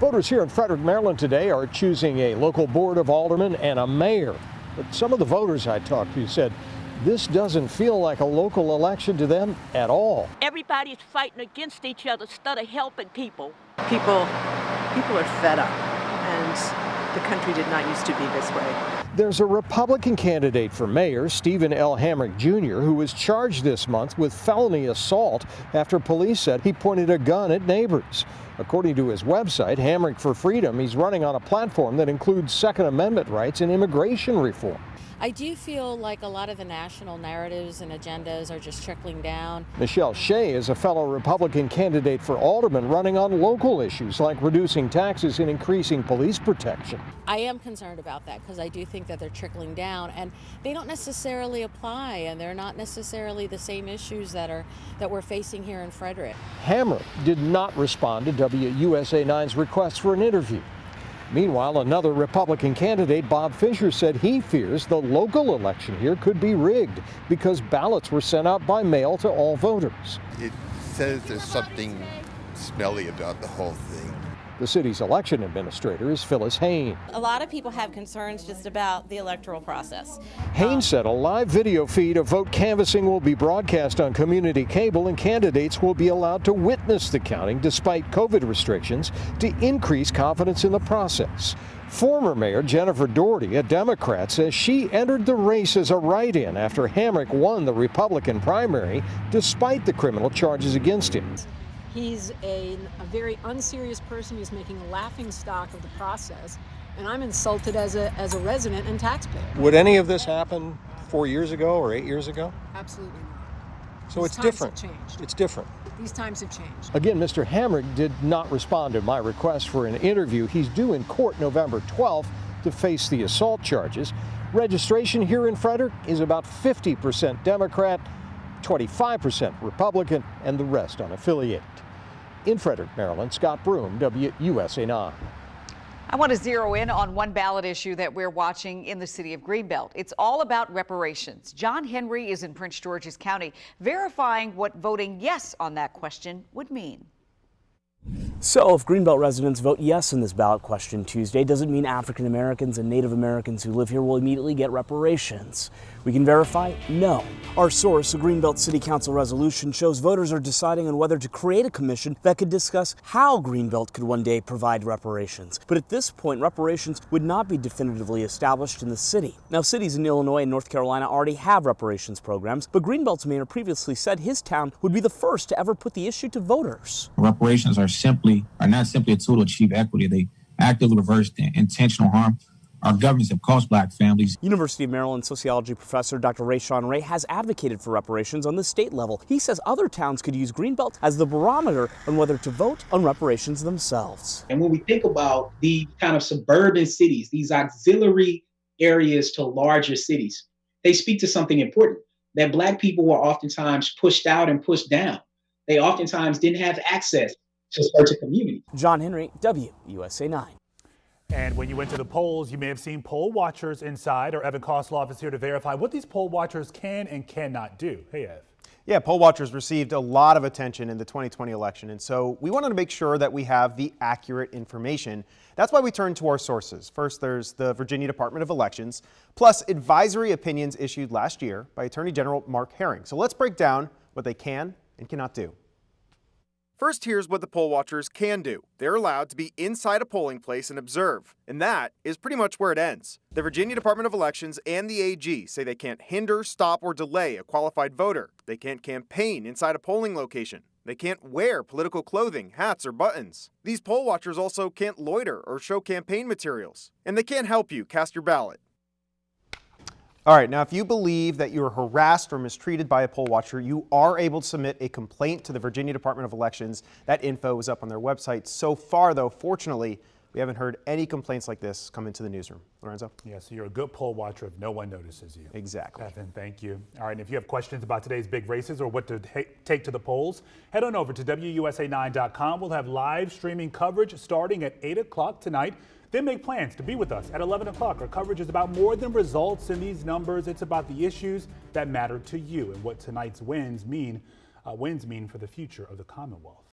Voters here in Frederick, Maryland today are choosing a local board of aldermen and a mayor. But some of the voters I talked to said this doesn't feel like a local election to them at all. Everybody's fighting against each other instead of helping people. People are fed up, and the country did not used to be this way. There's a Republican candidate for mayor, Stephen L. Hamrick Jr., who was charged this month with felony assault after police said he pointed a gun at neighbors. According to his website, Hamrick for Freedom, he's running on a platform that includes Second Amendment rights and immigration reform. I do feel like a lot of the national narratives and agendas are just trickling down. Michelle Shea is a fellow Republican candidate for alderman running on local issues like reducing taxes and increasing police protection. I am concerned about that because I do think that they're trickling down and they don't necessarily apply, and they're not necessarily the same issues that we're facing here in Frederick. Hamrick did not respond to WUSA 9's request for an interview. Meanwhile, another Republican candidate, Bob Fisher, said he fears the local election here could be rigged because ballots were sent out by mail to all voters. It says there's something smelly about the whole thing. The city's election administrator is Phyllis Haynes. A lot of people have concerns just about the electoral process. Haynes said a live video feed of vote canvassing will be broadcast on community cable, and candidates will be allowed to witness the counting despite COVID restrictions to increase confidence in the process. Former Mayor Jennifer Doherty, a Democrat, says she entered the race as a write-in after Hamrick won the Republican primary despite the criminal charges against him. He's a very unserious person. He's making a laughing stock of the process, and I'm insulted as a resident and taxpayer. Would any of this happen 4 years ago or 8 years ago? Absolutely not. So it's different. It's different. These times have changed. Again, Mr. Hamrick did not respond to my request for an interview. He's due in court November 12th to face the assault charges. Registration here in Frederick is about 50% Democrat, 25% Republican, and the rest unaffiliated. In Frederick, Maryland, Scott Broom, WUSA 9. I want to zero in on one ballot issue that we're watching in the city of Greenbelt. It's all about reparations. John Henry is in Prince George's County verifying what voting yes on that question would mean. So if Greenbelt residents vote yes in this ballot question Tuesday, does it mean African Americans and Native Americans who live here will immediately get reparations? We can verify no. Our source, a Greenbelt City Council resolution, shows voters are deciding on whether to create a commission that could discuss how Greenbelt could one day provide reparations. But at this point, reparations would not be definitively established in the city. Now, cities in Illinois and North Carolina already have reparations programs, but Greenbelt's mayor previously said his town would be the first to ever put the issue to voters. Reparations are not simply a tool to achieve equity. They actively reverse the intentional harm our governments have caused black families. University of Maryland sociology professor Dr. Rayshawn Ray has advocated for reparations on the state level. He says other towns could use Greenbelt as the barometer on whether to vote on reparations themselves. And when we think about the kind of suburban cities, these auxiliary areas to larger cities, they speak to something important, that black people were oftentimes pushed out and pushed down. They oftentimes didn't have access to certain communities. John Henry, WUSA 9. And when you went to the polls, you may have seen poll watchers inside. Our Evan Kosloff is here to verify what these poll watchers can and cannot do. Hey, Ev. Yeah, poll watchers received a lot of attention in the 2020 election, and so we wanted to make sure that we have the accurate information. That's why we turned to our sources. First, there's the Virginia Department of Elections, plus advisory opinions issued last year by Attorney General Mark Herring. So let's break down what they can and cannot do. First, here's what the poll watchers can do. They're allowed to be inside a polling place and observe, and that is pretty much where it ends. The Virginia Department of Elections and the AG say they can't hinder, stop, or delay a qualified voter. They can't campaign inside a polling location. They can't wear political clothing, hats, or buttons. These poll watchers also can't loiter or show campaign materials. And they can't help you cast your ballot. All right, now if you believe that you were harassed or mistreated by a poll watcher, you are able to submit a complaint to the Virginia Department of Elections. That info is up on their website. So far, though, fortunately, we haven't heard any complaints like this come into the newsroom. Lorenzo? Yeah, so you're a good poll watcher if no one notices you. Exactly. Evan, thank you. All right, and if you have questions about today's big races or what to take to the polls, head on over to WUSA9.com. We'll have live streaming coverage starting at 8 o'clock tonight. Then make plans to be with us at 11 o'clock. Our coverage is about more than results in these numbers. It's about the issues that matter to you and what tonight's wins mean for the future of the Commonwealth.